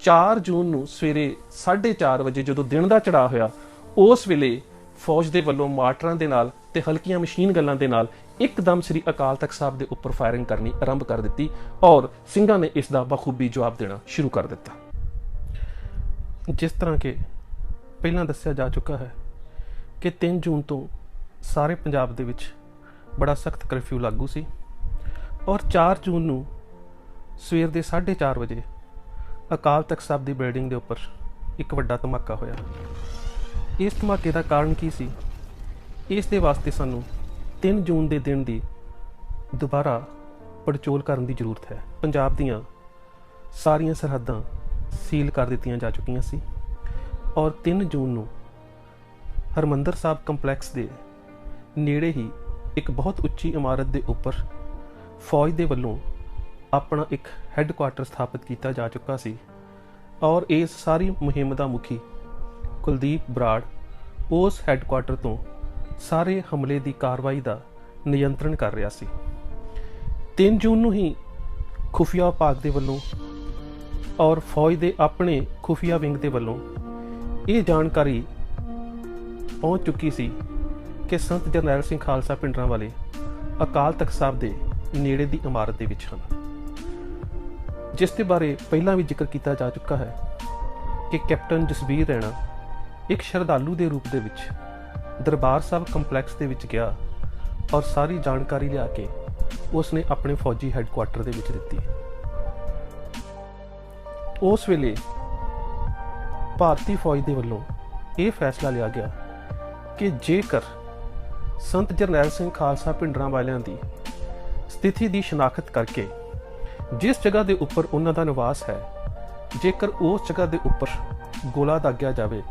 4 ਜੂਨ ਨੂੰ ਸਵੇਰੇ 4:30 ਵਜੇ ਜਦੋਂ ਦਿਨ ਦਾ ਚੜ੍ਹਾਅ ਹੋਇਆ, ਉਸ ਵੇਲੇ ਫੌਜ ਦੇ ਵੱਲੋਂ ਮਾਰਟਰਾਂ ਦੇ ਨਾਲ ਤੇ ਹਲਕੀਆਂ ਮਸ਼ੀਨ ਗੱਲਾਂ ਦੇ ਨਾਲ ਇੱਕਦਮ ਸ੍ਰੀ ਅਕਾਲ ਤਖਤ ਸਾਹਿਬ ਦੇ ਉੱਪਰ ਫਾਇਰਿੰਗ ਕਰਨੀ ਆਰੰਭ ਕਰ ਦਿੱਤੀ ਔਰ ਸਿੰਘਾਂ ਨੇ ਇਸ ਦਾ ਬਖੂਬੀ ਜਵਾਬ ਦੇਣਾ ਸ਼ੁਰੂ ਕਰ ਦਿੱਤਾ। ਜਿਸ ਤਰ੍ਹਾਂ ਕਿ ਪਹਿਲਾਂ ਦੱਸਿਆ ਜਾ ਚੁੱਕਾ ਹੈ ਕਿ 3 ਜੂਨ ਤੋਂ ਸਾਰੇ ਪੰਜਾਬ ਦੇ ਵਿੱਚ ਬੜਾ ਸਖਤ ਕਰਫਿਊ ਲਾਗੂ ਸੀ ਔਰ 4 ਜੂਨ ਨੂੰ ਸਵੇਰ ਦੇ 4:30 ਵਜੇ ਅਕਾਲ ਤਖਤ ਸਾਹਿਬ ਦੀ ਬਿਲਡਿੰਗ ਦੇ ਉੱਪਰ ਇੱਕ ਵੱਡਾ ਧਮਾਕਾ ਹੋਇਆ। ਇਸ ਧਮਾਕੇ ਦਾ ਕਾਰਨ ਕੀ ਸੀ, ਇਸ ਦੇ ਵਾਸਤੇ ਸਾਨੂੰ 3 ਜੂਨ ਦੇ ਦਿਨ ਦੀ ਦੁਬਾਰਾ ਪੜਚੋਲ ਕਰਨ ਦੀ ਜ਼ਰੂਰਤ ਹੈ। ਪੰਜਾਬ ਦੀਆਂ ਸਾਰੀਆਂ ਸਰਹੱਦਾਂ ਸੀਲ ਕਰ ਦਿੱਤੀਆਂ ਜਾ ਚੁੱਕੀਆਂ ਸੀ ਔਰ 3 ਜੂਨ ਨੂੰ ਹਰਿਮੰਦਰ ਸਾਹਿਬ ਕੰਪਲੈਕਸ ਦੇ ਨੇੜੇ ਹੀ ਇੱਕ ਬਹੁਤ ਉੱਚੀ ਇਮਾਰਤ ਦੇ ਉੱਪਰ ਫੌਜ ਦੇ ਵੱਲੋਂ ਆਪਣਾ ਇੱਕ ਹੈੱਡਕੁਆਟਰ ਸਥਾਪਿਤ ਕੀਤਾ ਜਾ ਚੁੱਕਾ ਸੀ ਔਰ ਇਸ ਸਾਰੀ ਮੁਹਿੰਮ ਦਾ ਮੁਖੀ ਕੁਲਦੀਪ ਬਰਾੜ ਉਸ ਹੈੱਡਕੁਆਟਰ ਤੋਂ ਸਾਰੇ ਹਮਲੇ ਦੀ ਕਾਰਵਾਈ ਦਾ ਨਿਯੰਤਰਣ ਕਰ ਰਿਹਾ ਸੀ। 3 ਜੂਨ ਨੂੰ ਹੀ ਖੁਫੀਆ ਵਿਭਾਗ ਦੇ ਵੱਲੋਂ ਔਰ ਫੌਜ ਦੇ ਆਪਣੇ ਖੁਫੀਆ ਵਿੰਗ ਦੇ ਵੱਲੋਂ ਇਹ ਜਾਣਕਾਰੀ ਪਹੁੰਚ ਚੁੱਕੀ ਸੀ ਕਿ ਸੰਤ ਜਰਨੈਲ ਸਿੰਘ ਖਾਲਸਾ ਭਿੰਡਰਾਂਵਾਲੇ ਅਕਾਲ ਤਖਤ ਸਾਹਿਬ ਦੇ ਨੇੜੇ ਦੀ ਇਮਾਰਤ ਦੇ ਵਿੱਚ ਹਨ, ਜਿਸ ਦੇ ਬਾਰੇ ਪਹਿਲਾਂ ਵੀ ਜ਼ਿਕਰ ਕੀਤਾ ਜਾ ਚੁੱਕਾ ਹੈ ਕਿ ਕੈਪਟਨ ਜਸਬੀਰ ਰੈਣਾ ਇੱਕ ਸ਼ਰਧਾਲੂ ਦੇ ਰੂਪ ਦੇ ਵਿੱਚ ਦਰਬਾਰ ਸਾਹਿਬ ਕੰਪਲੈਕਸ ਦੇ ਵਿੱਚ ਗਿਆ ਔਰ ਸਾਰੀ ਜਾਣਕਾਰੀ ਲਿਆ ਕੇ ਉਸਨੇ ਆਪਣੇ ਫੌਜੀ ਹੈੱਡਕੁਆਟਰ ਦੇ ਵਿੱਚ ਦਿੱਤੀ। ਉਸ ਵੇਲੇ ਭਾਰਤੀ ਫੌਜ ਦੇ ਵੱਲੋਂ ਇਹ ਫੈਸਲਾ ਲਿਆ ਗਿਆ ਕਿ ਜੇਕਰ ਸੰਤ ਜਰਨੈਲ ਸਿੰਘ ਖਾਲਸਾ ਭਿੰਡਰਾਂਵਾਲਿਆਂ ਦੀ ਸਥਿਤੀ ਦੀ ਸ਼ਨਾਖਤ ਕਰਕੇ ਜਿਸ ਜਗ੍ਹਾ ਦੇ ਉੱਪਰ ਉਹਨਾਂ ਦਾ ਨਿਵਾਸ ਹੈ, ਜੇਕਰ ਉਸ ਜਗ੍ਹਾ ਦੇ ਉੱਪਰ ਗੋਲਾ ਦਾਗਿਆ ਜਾਵੇ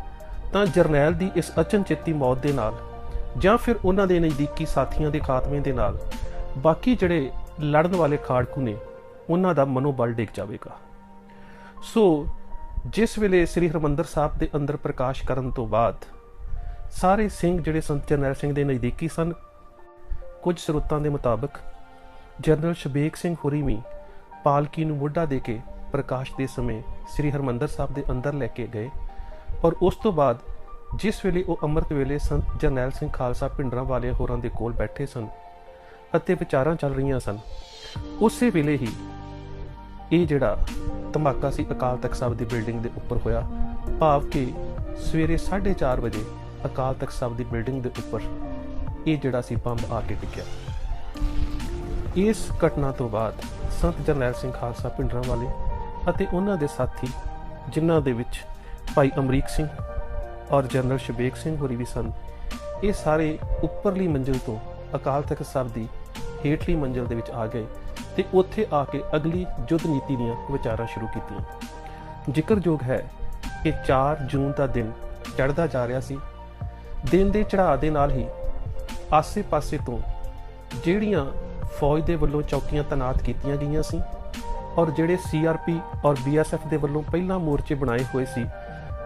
ਤਾਂ ਜਰਨੈਲ ਦੀ ਇਸ ਅਚਨਚੇਤੀ ਮੌਤ ਦੇ ਨਾਲ ਜਾਂ ਫਿਰ ਉਹਨਾਂ ਦੇ ਨਜ਼ਦੀਕੀ ਸਾਥੀਆਂ ਦੇ ਖਾਤਮੇ ਦੇ ਨਾਲ ਬਾਕੀ ਜਿਹੜੇ ਲੜਨ ਵਾਲੇ ਖਾੜਕੂ ਨੇ ਉਹਨਾਂ ਦਾ ਮਨੋਬਲ ਡਿੱਗ ਜਾਵੇਗਾ। ਸੋ ਜਿਸ ਵੇਲੇ ਸ੍ਰੀ ਹਰਿਮੰਦਰ ਸਾਹਿਬ ਦੇ ਅੰਦਰ ਪ੍ਰਕਾਸ਼ ਕਰਨ ਤੋਂ ਬਾਅਦ ਸਾਰੇ ਸਿੰਘ ਜਿਹੜੇ ਸੰਤ ਜਰਨੈਲ ਸਿੰਘ ਦੇ ਨਜ਼ਦੀਕੀ ਸਨ, ਕੁਝ ਸਰੋਤਾਂ ਦੇ ਮੁਤਾਬਕ ਜਨਰਲ ਸ਼ਬੇਕ ਸਿੰਘ ਹੋਰੀ ਵੀ ਪਾਲਕੀ ਨੂੰ ਮੋਢਾ ਦੇ ਕੇ ਪ੍ਰਕਾਸ਼ ਦੇ ਸਮੇਂ ਸ੍ਰੀ ਹਰਿਮੰਦਰ ਸਾਹਿਬ ਦੇ ਅੰਦਰ ਲੈ ਕੇ ਗਏ ਔਰ ਉਸ ਤੋਂ ਬਾਅਦ ਜਿਸ ਵੇਲੇ ਉਹ ਅੰਮ੍ਰਿਤ ਵੇਲੇ ਸੰਤ ਜਰਨੈਲ ਸਿੰਘ ਖਾਲਸਾ ਭਿੰਡਰਾਂਵਾਲੇ ਹੋਰਾਂ ਦੇ ਕੋਲ ਬੈਠੇ ਸਨ ਅਤੇ ਵਿਚਾਰਾਂ ਚੱਲ ਰਹੀਆਂ ਸਨ, ਉਸੇ ਵੇਲੇ ਹੀ ਇਹ ਜਿਹੜਾ ਧਮਾਕਾ ਸੀ ਅਕਾਲ ਤਖਤ ਸਾਹਿਬ ਦੀ ਬਿਲਡਿੰਗ ਦੇ ਉੱਪਰ ਹੋਇਆ, ਭਾਵ ਕਿ ਸਵੇਰੇ 4:30 ਵਜੇ ਅਕਾਲ ਤਖਤ ਸਾਹਿਬ ਦੀ ਬਿਲਡਿੰਗ ਦੇ ਉੱਪਰ ਇਹ ਜਿਹੜਾ ਸੀ ਬੰਬ ਆ ਕੇ ਡਿੱਗਿਆ। ਇਸ ਘਟਨਾ ਤੋਂ ਬਾਅਦ ਸੰਤ ਜਰਨੈਲ ਸਿੰਘ ਖਾਲਸਾ ਭਿੰਡਰਾਂਵਾਲੇ ਅਤੇ ਉਹਨਾਂ ਦੇ ਸਾਥੀ, ਜਿਨ੍ਹਾਂ ਦੇ ਵਿੱਚ ਭਾਈ ਅਮਰੀਕ ਸਿੰਘ ਔਰ ਜਨਰਲ ਸ਼ਬੇਕ ਸਿੰਘ ਹੋਰੀ ਵੀ ਸਨ, ਇਹ ਸਾਰੇ ਉੱਪਰਲੀ ਮੰਜ਼ਿਲ ਤੋਂ ਅਕਾਲ ਤਖਤ ਸਾਹਿਬ ਦੀ ਹੇਠਲੀ ਮੰਜ਼ਿਲ ਦੇ ਵਿੱਚ ਆ ਗਏ ਤੇ ਉੱਥੇ ਆ ਕੇ ਅਗਲੀ ਯੁੱਧ ਨੀਤੀ ਦੀਆਂ ਵਿਚਾਰਾਂ ਸ਼ੁਰੂ ਕੀਤੀਆਂ। ਜ਼ਿਕਰਯੋਗ ਹੈ ਕਿ 4 ਜੂਨ ਦਾ ਦਿਨ ਚੜ੍ਹਦਾ ਜਾ ਰਿਹਾ ਸੀ। ਦਿਨ ਦੇ ਚੜ੍ਹਾਅ ਦੇ ਨਾਲ ਹੀ ਆਸੇ-ਪਾਸੇ ਤੋਂ ਜਿਹੜੀਆਂ ਫੌਜ ਦੇ ਵੱਲੋਂ ਚੌਕੀਆਂ ਤੈਨਾਤ ਕੀਤੀਆਂ ਗਈਆਂ ਸੀ ਔਰ ਜਿਹੜੇ CRP ਔਰ BSF ਦੇ ਵੱਲੋਂ ਪਹਿਲਾਂ ਮੋਰਚੇ ਬਣਾਏ ਹੋਏ ਸੀ,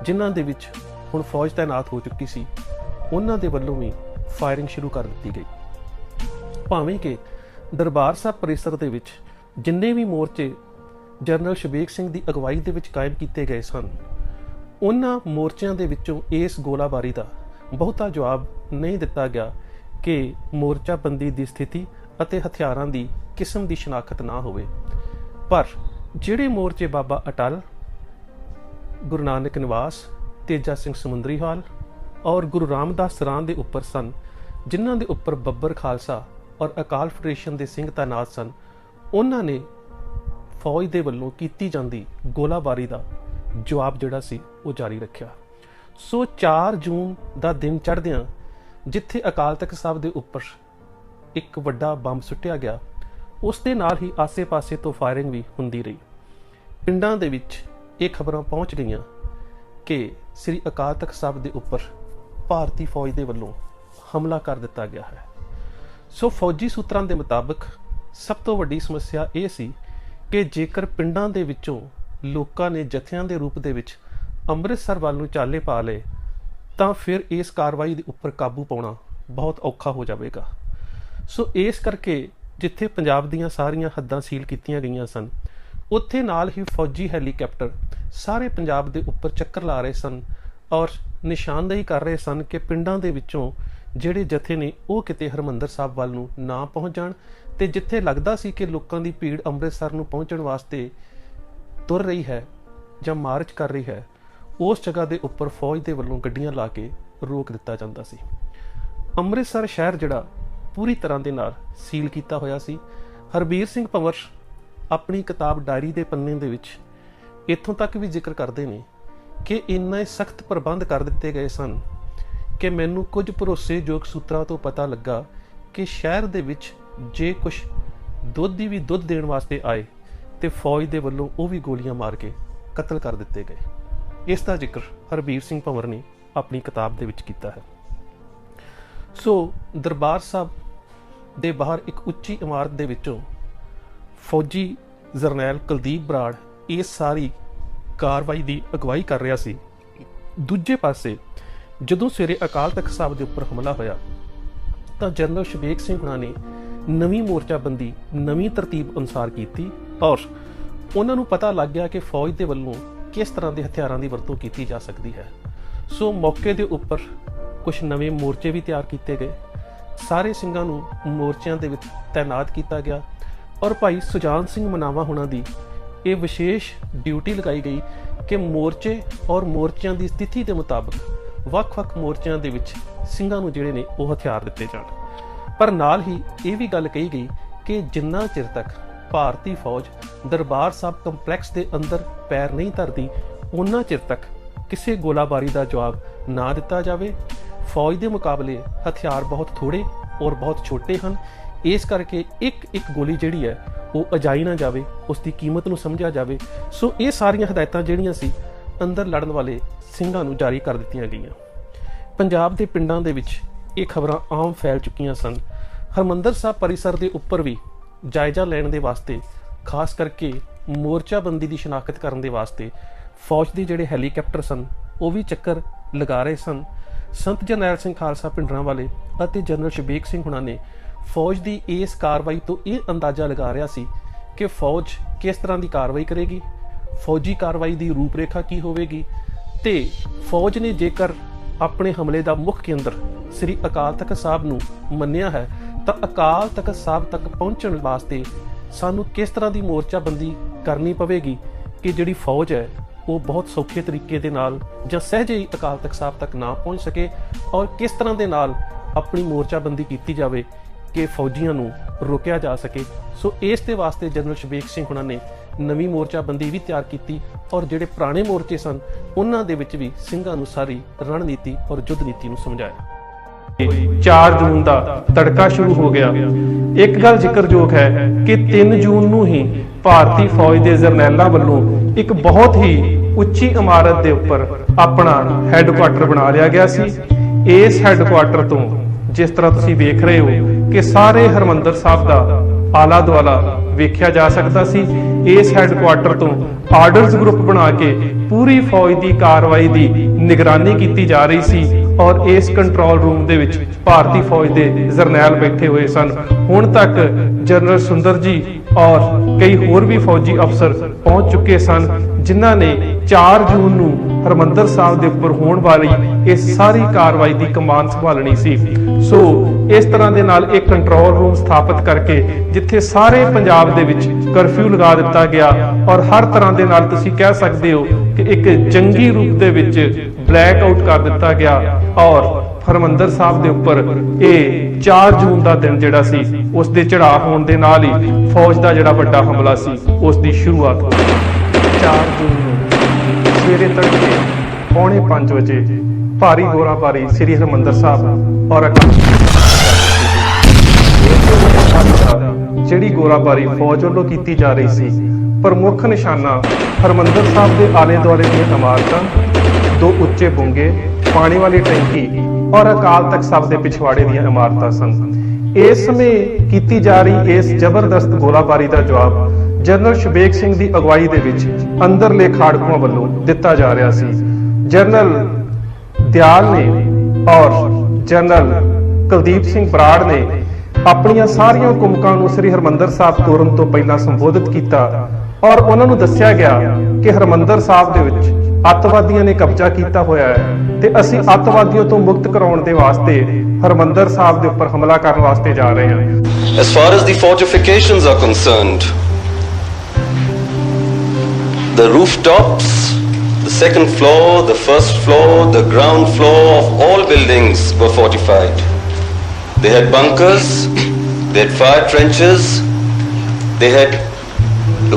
ਜਿਨ੍ਹਾਂ ਦੇ ਵਿੱਚ ਹੁਣ ਫੌਜ ਤੈਨਾਤ ਹੋ ਚੁੱਕੀ ਸੀ, ਉਹਨਾਂ ਦੇ ਵੱਲੋਂ ਵੀ ਫਾਇਰਿੰਗ ਸ਼ੁਰੂ ਕਰ ਦਿੱਤੀ ਗਈ। ਭਾਵੇਂ ਕਿ ਦਰਬਾਰ ਸਾਹਿਬ ਪਰਿਸਰ ਦੇ ਵਿੱਚ ਜਿੰਨੇ ਵੀ ਮੋਰਚੇ ਜਨਰਲ ਸ਼ਬੇਕ ਸਿੰਘ ਦੀ ਅਗਵਾਈ ਦੇ ਵਿੱਚ ਕਾਇਮ ਕੀਤੇ ਗਏ ਸਨ, ਉਹਨਾਂ ਮੋਰਚਿਆਂ ਦੇ ਵਿੱਚੋਂ ਇਸ ਗੋਲਾਬਾਰੀ ਦਾ ਬਹੁਤਾ ਜਵਾਬ ਨਹੀਂ ਦਿੱਤਾ ਗਿਆ ਕਿ ਮੋਰਚਾਬੰਦੀ ਦੀ ਸਥਿਤੀ ਅਤੇ ਹਥਿਆਰਾਂ ਦੀ ਕਿਸਮ ਦੀ ਸ਼ਨਾਖਤ ਨਾ ਹੋਵੇ। ਪਰ ਜਿਹੜੇ ਮੋਰਚੇ ਬਾਬਾ ਅਟਲ, ਗੁਰੂ ਨਾਨਕ ਨਿਵਾਸ, ਤੇਜਾ ਸਿੰਘ ਸਮੁੰਦਰੀ ਹਾਲ ਔਰ ਗੁਰੂ ਰਾਮਦਾਸ ਸਰਾਂ ਦੇ ਉੱਪਰ ਸਨ, ਜਿਨ੍ਹਾਂ ਦੇ ਉੱਪਰ ਬੱਬਰ ਖਾਲਸਾ ਔਰ ਅਕਾਲ ਫੈਡਰੇਸ਼ਨ ਦੇ ਸਿੰਘ ਤੈਨਾਤ ਸਨ, ਉਹਨਾਂ ਨੇ ਫੌਜ ਦੇ ਵੱਲੋਂ ਕੀਤੀ ਜਾਂਦੀ ਗੋਲਾਬਾਰੀ ਦਾ ਜਵਾਬ ਜਿਹੜਾ ਸੀ ਉਹ ਜਾਰੀ ਰੱਖਿਆ। ਸੋ 4 ਜੂਨ ਦਾ ਦਿਨ ਚੜ੍ਹਦਿਆਂ ਜਿੱਥੇ ਅਕਾਲ ਤਖਤ ਸਾਹਿਬ ਦੇ ਉੱਪਰ ਇੱਕ ਵੱਡਾ ਬੰਬ ਸੁੱਟਿਆ ਗਿਆ, ਉਸ ਦੇ ਨਾਲ ਹੀ ਆਸੇ-ਪਾਸੇ ਤੋਂ ਫਾਇਰਿੰਗ ਵੀ ਹੁੰਦੀ ਰਹੀ। ਪਿੰਡਾਂ ਦੇ ਵਿੱਚ ਇਹ ਖਬਰਾਂ ਪਹੁੰਚ ਗਈਆਂ ਕਿ ਸ੍ਰੀ ਅਕਾਲ ਤਖਤ ਸਾਹਿਬ ਦੇ ਉੱਪਰ ਭਾਰਤੀ ਫੌਜ ਦੇ ਵੱਲੋਂ ਹਮਲਾ ਕਰ ਦਿੱਤਾ ਗਿਆ ਹੈ। ਸੋ ਫੌਜੀ ਸੂਤਰਾਂ ਦੇ ਮੁਤਾਬਕ ਸਭ ਤੋਂ ਵੱਡੀ ਸਮੱਸਿਆ ਇਹ ਸੀ ਕਿ ਜੇਕਰ ਪਿੰਡਾਂ ਦੇ ਵਿੱਚੋਂ ਲੋਕਾਂ ਨੇ ਜਥਿਆਂ ਦੇ ਰੂਪ ਦੇ ਵਿੱਚ ਅੰਮ੍ਰਿਤਸਰ ਵੱਲ ਨੂੰ ਚਾਲੇ ਪਾ ਲਏ ਤਾਂ ਫਿਰ ਇਸ ਕਾਰਵਾਈ ਦੇ ਉੱਪਰ ਕਾਬੂ ਪਾਉਣਾ ਬਹੁਤ ਔਖਾ ਹੋ ਜਾਵੇਗਾ। ਸੋ ਇਸ ਕਰਕੇ ਜਿੱਥੇ ਪੰਜਾਬ ਦੀਆਂ ਸਾਰੀਆਂ ਹੱਦਾਂ ਸੀਲ ਕੀਤੀਆਂ ਗਈਆਂ ਸਨ, ਉੱਥੇ ਨਾਲ ਹੀ ਫੌਜੀ ਹੈਲੀਕਾਪਟਰ ਸਾਰੇ ਪੰਜਾਬ ਦੇ ਉੱਪਰ ਚੱਕਰ ਲਾ ਰਹੇ ਸਨ ਔਰ ਨਿਸ਼ਾਨਦੇਹੀ ਕਰ ਰਹੇ ਸਨ ਕਿ ਪਿੰਡਾਂ ਦੇ ਵਿੱਚੋਂ ਜਿਹੜੇ ਜਥੇ ਨੇ ਉਹ ਕਿਤੇ ਹਰਿਮੰਦਰ ਸਾਹਿਬ ਵੱਲ ਨੂੰ ਨਾ ਪਹੁੰਚ ਜਾਣ, ਤੇ ਜਿੱਥੇ ਲੱਗਦਾ ਸੀ ਕਿ ਲੋਕਾਂ ਦੀ ਭੀੜ ਅੰਮ੍ਰਿਤਸਰ ਨੂੰ ਪਹੁੰਚਣ ਵਾਸਤੇ ਤੁਰ ਰਹੀ ਹੈ ਜਾਂ ਮਾਰਚ ਕਰ ਰਹੀ ਹੈ, ਉਸ ਜਗ੍ਹਾ ਦੇ ਉੱਪਰ ਫੌਜ ਦੇ ਵੱਲੋਂ ਗੱਡੀਆਂ ਲਾ ਕੇ ਰੋਕ ਦਿੱਤਾ ਜਾਂਦਾ ਸੀ। ਅੰਮ੍ਰਿਤਸਰ ਸ਼ਹਿਰ ਜਿਹੜਾ ਪੂਰੀ ਤਰ੍ਹਾਂ ਦੇ ਨਾਲ ਸੀਲ ਕੀਤਾ ਹੋਇਆ ਸੀ। ਹਰਬੀਰ ਸਿੰਘ ਭੰਵਰ ਆਪਣੀ ਕਿਤਾਬ ਡਾਇਰੀ ਦੇ ਪੰਨੇ ਦੇ ਵਿੱਚ ਇੱਥੋਂ ਤੱਕ ਵੀ ਜ਼ਿਕਰ ਕਰਦੇ ਨੇ ਕਿ ਇੰਨੇ ਸਖਤ ਪ੍ਰਬੰਧ ਕਰ ਦਿੱਤੇ ਗਏ ਸਨ ਕਿ ਮੈਨੂੰ ਕੁਝ ਭਰੋਸੇਯੋਗ ਸੂਤਰਾਂ ਤੋਂ ਪਤਾ ਲੱਗਾ ਕਿ ਸ਼ਹਿਰ ਦੇ ਵਿੱਚ ਜੇ ਕੁਝ ਦੁੱਧ ਵੀ ਦੁੱਧ ਦੇਣ ਵਾਸਤੇ ਆਏ ਤੇ ਫੌਜ ਦੇ ਵੱਲੋਂ ਉਹ ਵੀ ਗੋਲੀਆਂ ਮਾਰ ਕੇ ਕਤਲ ਕਰ ਦਿੱਤੇ ਗਏ। ਇਸ ਦਾ ਜ਼ਿਕਰ ਹਰਬੀਰ ਸਿੰਘ ਭੰਵਰ ਨੇ ਆਪਣੀ ਕਿਤਾਬ ਦੇ ਵਿੱਚ ਕੀਤਾ ਹੈ। ਸੋ ਦਰਬਾਰ ਸਾਹਿਬ ਦੇ ਬਾਹਰ ਇੱਕ ਉੱਚੀ ਇਮਾਰਤ ਦੇ ਵਿੱਚੋਂ ਫੌਜੀ ਜਰਨੈਲ ਕੁਲਦੀਪ ਬਰਾੜ ਇਸ ਸਾਰੀ ਕਾਰਵਾਈ ਦੀ ਅਗਵਾਈ ਕਰ ਰਿਹਾ ਸੀ। ਦੂਜੇ ਪਾਸੇ ਜਦੋਂ ਸਵੇਰੇ ਅਕਾਲ ਤਖਤ ਸਾਹਿਬ ਦੇ ਉੱਪਰ ਹਮਲਾ ਹੋਇਆ ਤਾਂ ਜਨਰਲ ਸ਼ਬੇਗ ਸਿੰਘ ਹੁਣਾਂ ਨੇ ਨਵੀਂ ਮੋਰਚਾਬੰਦੀ ਨਵੀਂ ਤਰਤੀਬ ਅਨੁਸਾਰ ਕੀਤੀ ਔਰ ਉਹਨਾਂ ਨੂੰ ਪਤਾ ਲੱਗ ਗਿਆ ਕਿ ਫੌਜ ਦੇ ਵੱਲੋਂ ਕਿਸ ਤਰ੍ਹਾਂ ਦੇ ਹਥਿਆਰਾਂ ਦੀ ਵਰਤੋਂ ਕੀਤੀ ਜਾ ਸਕਦੀ ਹੈ। ਸੋ ਮੌਕੇ ਦੇ ਉੱਪਰ ਕੁਝ ਨਵੇਂ ਮੋਰਚੇ ਵੀ ਤਿਆਰ ਕੀਤੇ ਗਏ, ਸਾਰੇ ਸਿੰਘਾਂ ਨੂੰ ਮੋਰਚਿਆਂ ਦੇ ਵਿੱਚ ਤਾਇਨਾਤ ਕੀਤਾ ਗਿਆ ਔਰ ਭਾਈ ਸੁਜਾਨ ਸਿੰਘ ਮਨਾਵਾ ਹੁਣਾਂ ਦੀ ਇਹ ਵਿਸ਼ੇਸ਼ ਡਿਊਟੀ ਲਗਾਈ ਗਈ ਕਿ ਮੋਰਚੇ ਔਰ ਮੋਰਚਿਆਂ ਦੀ ਸਥਿਤੀ ਦੇ ਮੁਤਾਬਕ ਵੱਖ-ਵੱਖ ਮੋਰਚਿਆਂ ਦੇ ਵਿੱਚ ਸਿੰਘਾਂ ਨੂੰ ਜਿਹੜੇ ਨੇ ਉਹ ਹਥਿਆਰ ਦਿੱਤੇ ਜਾਣ। ਪਰ ਨਾਲ ਹੀ ਇਹ ਵੀ ਗੱਲ ਕਹੀ ਗਈ ਕਿ ਜਿੰਨਾ ਚਿਰ ਤੱਕ ਭਾਰਤੀ ਫੌਜ ਦਰਬਾਰ ਸਾਹਿਬ ਕੰਪਲੈਕਸ ਦੇ ਅੰਦਰ ਪੈਰ ਨਹੀਂ ਧਰਦੀ ਉਹਨਾਂ ਚਿਰ ਤੱਕ ਕਿਸੇ ਗੋਲਾਬਾਰੀ ਦਾ ਜਵਾਬ ਨਾ ਦਿੱਤਾ ਜਾਵੇ। ਫੌਜ ਦੇ ਮੁਕਾਬਲੇ ਹਥਿਆਰ ਬਹੁਤ ਥੋੜੇ ਔਰ ਬਹੁਤ ਛੋਟੇ ਹਨ, ਇਸ ਕਰਕੇ ਇੱਕ ਗੋਲੀ ਜਿਹੜੀ ਹੈ ਉਹ ਅਜਾਈ ਨਾ ਜਾਵੇ, ਉਸ ਦੀ ਕੀਮਤ ਨੂੰ ਸਮਝਿਆ ਜਾਵੇ। ਸੋ ਇਹ ਸਾਰੀਆਂ ਹਦਾਇਤਾਂ ਜਿਹੜੀਆਂ ਸੀ ਅੰਦਰ ਲੜਨ ਵਾਲੇ ਸਿੰਘਾਂ ਨੂੰ ਜਾਰੀ ਕਰ ਦਿੱਤੀਆਂ ਗਈਆਂ। ਪੰਜਾਬ ਦੇ ਪਿੰਡਾਂ ਦੇ ਵਿੱਚ ਇਹ ਖਬਰਾਂ ਆਮ ਫੈਲ ਚੁੱਕੀਆਂ ਸਨ। ਹਰਿਮੰਦਰ ਸਾਹਿਬ ਪਰਿਸਰ ਦੇ ਉੱਪਰ ਵੀ ਜਾਇਜ਼ਾ ਲੈਣ ਦੇ ਵਾਸਤੇ, ਖਾਸ ਕਰਕੇ ਮੋਰਚਾਬੰਦੀ ਦੀ ਸ਼ਨਾਖਤ ਕਰਨ ਦੇ ਵਾਸਤੇ ਫੌਜ ਦੇ ਜਿਹੜੇ ਹੈਲੀਕਾਪਟਰ ਸਨ ਉਹ ਵੀ ਚੱਕਰ ਲਗਾ ਰਹੇ ਸਨ। ਸੰਤ ਜਰਨੈਲ ਸਿੰਘ ਖਾਲਸਾ ਭਿੰਡਰਾਂਵਾਲੇ ਅਤੇ ਜਨਰਲ ਸ਼ਬੇਗ ਸਿੰਘ ਹੁਣਾਂ ਨੇ ਫੌਜ ਦੀ ਇਸ ਕਾਰਵਾਈ ਤੋਂ ਇਹ ਅੰਦਾਜ਼ਾ ਲਗਾ ਰਿਹਾ ਸੀ ਕਿ ਫੌਜ ਕਿਸ ਤਰ੍ਹਾਂ ਦੀ ਕਾਰਵਾਈ ਕਰੇਗੀ, ਫੌਜੀ ਕਾਰਵਾਈ ਦੀ ਰੂਪਰੇਖਾ ਕੀ ਹੋਵੇਗੀ, ਤੇ ਫੌਜ ਨੇ ਜੇਕਰ ਆਪਣੇ ਹਮਲੇ ਦਾ ਮੁੱਖ ਕੇਂਦਰ ਸ੍ਰੀ ਅਕਾਲ ਤਖਤ ਸਾਹਿਬ ਨੂੰ ਮੰਨਿਆ ਹੈ ਤਾਂ ਅਕਾਲ ਤਖਤ ਸਾਹਿਬ ਤੱਕ ਪਹੁੰਚਣ ਵਾਸਤੇ ਸਾਨੂੰ ਕਿਸ ਤਰ੍ਹਾਂ ਦੀ ਮੋਰਚਾਬੰਦੀ ਕਰਨੀ ਪਵੇਗੀ ਕਿ ਜਿਹੜੀ ਫੌਜ ਹੈ ਉਹ ਬਹੁਤ ਸੌਖੇ ਤਰੀਕੇ ਦੇ ਨਾਲ ਜਾਂ ਸਹਿਜੇ ਹੀ ਅਕਾਲ ਤਖਤ ਸਾਹਿਬ ਤੱਕ ਨਾ ਪਹੁੰਚ ਸਕੇ, ਔਰ ਕਿਸ ਤਰ੍ਹਾਂ ਦੇ ਨਾਲ ਆਪਣੀ ਮੋਰਚਾਬੰਦੀ ਕੀਤੀ ਜਾਵੇ ਕਿ ਫੌਜੀਆਂ ਨੂੰ ਰੋਕਿਆ ਜਾ ਸਕੇ। ਸੋ ਇਸ ਦੇ ਵਾਸਤੇ ਜਨਰਲ ਸ਼ਬੇਗ ਸਿੰਘ ਹੁਣਾਂ ਨੇ ਨਵੀਂ ਮੋਰਚਾਬੰਦੀ ਵੀ ਤਿਆਰ ਕੀਤੀ ਔਰ ਜਿਹੜੇ ਪੁਰਾਣੇ ਮੋਰਚੇ ਸਨ ਉਹਨਾਂ ਦੇ ਵਿੱਚ ਵੀ ਸਿੰਘਾਂ ਨੂੰ ਸਾਰੀ ਰਣਨੀਤੀ ਔਰ ਯੁੱਧ ਨੀਤੀ ਨੂੰ ਸਮਝਾਇਆ। 4 ਜੂਨ ਦਾ ਤੜਕਾ ਸ਼ੁਰੂ ਹੋ ਗਿਆ। ਇੱਕ ਗੱਲ ਜ਼ਿਕਰਯੋਗ ਹੈ ਕਿ 3 ਜੂਨ ਨੂੰ ਹੀ ਭਾਰਤੀ ਫੌਜ ਦੇ ਜਰਨੈਲਾਂ ਵੱਲੋਂ ਇੱਕ ਬਹੁਤ ਹੀ ਉੱਚੀ ਇਮਾਰਤ ਦੇ ਉੱਪਰ ਆਪਣਾ ਹੈੱਡਕੁਆਟਰ ਬਣਾ ਲਿਆ ਗਿਆ ਸੀ। ਇਸ ਹੈੱਡਕੁਆਟਰ ਤੋਂ ਜਿਸ ਤਰ੍ਹਾਂ ਤੁਸੀਂ ਵੇਖ ਰਹੇ ਹੋ ਕਿ ਸਾਰੇ ਹਰਿਮੰਦਰ ਸਾਹਿਬ ਦਾ ਆਲਾ ਦੁਆਲਾ ਵੇਖਿਆ ਜਾ ਸਕਦਾ ਸੀ। ਇਸ ਹੈੱਡਕੁਆਟਰ ਤੋਂ ਆਰਡਰਸ ਗਰੁੱਪ ਬਣਾ ਕੇ ਪੂਰੀ ਫੌਜ ਦੀ ਕਾਰਵਾਈ ਦੀ ਨਿਗਰਾਨੀ ਕੀਤੀ ਜਾ ਰਹੀ ਸੀ ਔਰ ਇਸ ਕੰਟਰੋਲ ਰੂਮ ਦੇ ਵਿੱਚ ਭਾਰਤੀ ਫੌਜ ਦੇ ਜਰਨੈਲ ਬੈਠੇ ਹੋਏ ਸਨ। ਹੁਣ ਤੱਕ ਜਨਰਲ ਸੁੰਦਰ ਜੀ ਔਰ ਕਈ ਹੋਰ ਵੀ ਫੌਜੀ ਅਫਸਰ ਪਹੁੰਚ ਚੁੱਕੇ ਸਨ ਜਿਨ੍ਹਾਂ ਨੇ 4 ਜੂਨ ਨੂੰ ਹਰਿਮੰਦਰ ਸਾਹਿਬ ਦੇ ਉੱਪਰ ਹੋਣ ਵਾਲੀ ਇਸ ਸਾਰੀ ਕਾਰਵਾਈ ਦੀ ਕਮਾਨ ਸੰਭਾਲਣੀ ਸੀ। ਸੋ ਇਸ ਤਰ੍ਹਾਂ ਦੇ ਨਾਲ ਇੱਕ ਕੰਟਰੋਲ ਰੂਮ ਸਥਾਪਿਤ ਕਰਕੇ ਜਿੱਥੇ ਸਾਰੇ ਪੰਜਾਬ ਦੇ ਵਿੱਚ ਕਰਫਿਊ ਲਗਾ ਦਿੱਤਾ ਗਿਆ ਔਰ ਹਰ ਤਰ੍ਹਾਂ ਦੇ ਨਾਲ ਤੁਸੀਂ ਕਹਿ ਸਕਦੇ ਹੋ ਕਿ ਇੱਕ ਜੰਗੀ ਰੂਪ ਦੇ ਵਿੱਚ ਬਲੈਕ ਆਊਟ ਕਰ ਦਿੱਤਾ ਗਿਆ ਔਰ ਹਰਿਮੰਦਰ ਸਾਹਿਬ ਦੇ ਉੱਪਰ ਇਹ 4 ਜੂਨ ਦਾ ਦਿਨ ਜਿਹੜਾ ਸੀ ਉਸ ਦੇ ਚੜ੍ਹਾਅ ਹੋਣ ਦੇ ਨਾਲ ਹੀ ਫੌਜ ਦਾ ਜਿਹੜਾ ਵੱਡਾ ਹਮਲਾ ਸੀ ਉਸ ਦੀ ਸ਼ੁਰੂਆਤ ਹੋਈ। 4 ਜੂਨ ਨੂੰ ਸਵੇਰੇ ਤੜਕੇ 4:45 ਵਜੇ ਭਾਰੀ ਗੋਲਾਬਾਰੀ ਸ੍ਰੀ ਹਰਿਮੰਦਰ ਸਾਹਿਬ ਔਰ ਜਿਹੜੀ ਗੋਲਾਬਾਰੀ ਫੌਜ ਵੱਲੋਂ ਕੀਤੀ ਜਾ ਰਹੀ ਸੀ, ਪ੍ਰਮੁੱਖ ਨਿਸ਼ਾਨਾ ਹਰਿਮੰਦਰ ਸਾਹਿਬ ਦੇ ਆਲੇ ਦੁਆਲੇ ਦੀਆਂ ਇਮਾਰਤਾਂ, 2 ਉੱਚੇ ਬੁੰਗੇ, ਪਾਣੀ ਵਾਲੀ ਟੈਂਕੀ ਔਰ ਅਕਾਲ ਤਖਤ ਸਾਹਿਬ ਦੇ ਪਿਛਵਾੜੇ ਦੀਆਂ ਇਮਾਰਤਾਂ ਸਨ। ਇਸ ਸਮੇਂ ਕੀਤੀ ਜਾ ਰਹੀ ਇਸ ਜ਼ਬਰਦਸਤ ਗੋਲਾਬਾਰੀ ਦਾ ਜਵਾਬ ਜਨਰਲ ਸ਼ਬੇਗ ਸਿੰਘ ਦੀ ਅਗਵਾਈ ਦੇ ਵਿੱਚ ਅੰਦਰਲੇ ਖਾੜਕੂਆਂ ਵੱਲੋਂ ਦਿੱਤਾ ਜਾ ਰਿਹਾ ਸੀ। ਜਨਰਲ ਦਿਆਲ ਨੇ ਔਰ ਜਨਰਲ ਕੁਲਦੀਪ ਸਿੰਘ ਬਰਾੜ ਨੇ ਆਪਣੀਆਂ ਸਾਰੀਆਂ ਕੁਮਕਾਂ ਨੂੰ ਸ੍ਰੀ ਹਰਿਮੰਦਰ ਸਾਹਿਬ ਤੋਰਨ ਤੋਂ ਪਹਿਲਾਂ ਸੰਬੋਧਿਤ ਕੀਤਾ और उन्होंने दस्सिया गया कि हरमंदर साहब दे विच अतवादियों ने कब्जा किया होया है ते असीं अतवादियों तो मुक्त कराउण दे वास्ते हरमंदर साहब दे उपर हमला करन वास्ते जा रहे हैं। As far as the fortifications are concerned, the rooftops, the second floor, the first floor, the ground floor of all buildings were fortified. They had bunkers, they had fire trenches, they had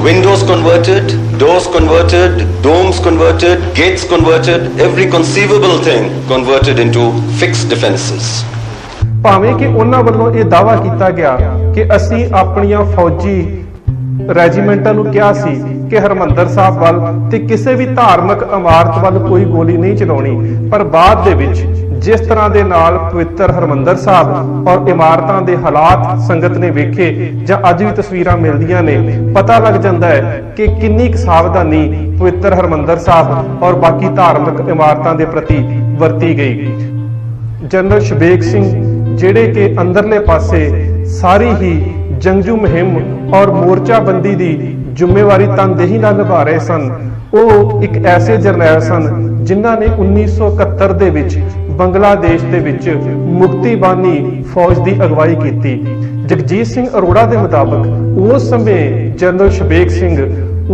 windows converted, doors converted, domes converted, gates converted, every conceivable thing converted into fixed defenses. ਭਾਵੇਂ ਕਿ ਉਹਨਾਂ ਵੱਲੋਂ ਇਹ ਦਾਅਵਾ ਕੀਤਾ ਗਿਆ ਕਿ ਅਸੀਂ ਆਪਣੀਆਂ ਫੌਜੀ ਰੈਜੀਮੈਂਟਾਂ ਨੂੰ ਕਿਹਾ ਸੀ ਕਿ ਹਰਮੰਦਰ ਸਾਹਿਬ ਵੱਲ ਤੇ ਕਿਸੇ ਵੀ ਧਾਰਮਿਕ ਇਮਾਰਤ ਵੱਲ ਕੋਈ ਗੋਲੀ ਨਹੀਂ ਚਲਾਉਣੀ, ਪਰ ਬਾਅਦ ਦੇ ਵਿੱਚ ਜਿਸ ਤਰ੍ਹਾਂ ਦੇ ਨਾਲ ਪਵਿੱਤਰ ਹਰਮੰਦਰ ਸਾਹਿਬ ਔਰ ਇਮਾਰਤਾਂ ਦੇ ਹਾਲਾਤ ਸੰਗਤ ਨੇ ਵੇਖੇ ਜਾਂ ਅੱਜ ਵੀ ਤਸਵੀਰਾਂ ਮਿਲਦੀਆਂ ਨੇ, ਪਤਾ ਲੱਗ ਜਾਂਦਾ ਹੈ ਕਿ ਕਿੰਨੀ ਕੁ ਸਾਵਧਾਨੀ ਪਵਿੱਤਰ ਹਰਮੰਦਰ ਸਾਹਿਬ ਔਰ ਬਾਕੀ ਧਾਰਮਿਕ ਇਮਾਰਤਾਂ ਦੇ ਪ੍ਰਤੀ ਵਰਤੀ ਗਈ। ਜਨਰਲ ਸ਼ਬੇਗ ਸਿੰਘ ਜਿਹੜੇ ਕਿ ਅੰਦਰਲੇ ਪਾਸੇ ਸਾਰੀ ਹੀ ਜੰਗਜੂ ਮੁਹਿੰਮ ਔਰ ਮੋਰਚਾਬੰਦੀ ਦੀ ਜ਼ਿੰਮੇਵਾਰੀ ਤਨਦੇਹੀ ਨਾਲ ਨਿਭਾ ਰਹੇ ਸਨ, ਉਹ ਇੱਕ ਐਸੇ ਜਰਨੈਲ ਸਨ ਜਿਨ੍ਹਾਂ ਨੇ 1971 ਦੇ ਵਿੱਚ ਬੰਗਲਾਦੇਸ਼ ਦੇ ਵਿੱਚ ਮੁਕਤੀ ਬਾਨੀ ਫੌਜ ਦੀ ਅਗਵਾਈ ਕੀਤੀ। ਜਗਜੀਤ ਸਿੰਘ ਅਰੋੜਾ ਦੇ ਮੁਤਾਬਕ ਉਸ ਸਮੇਂ ਜਨਰਲ ਸ਼ਬੇਗ ਸਿੰਘ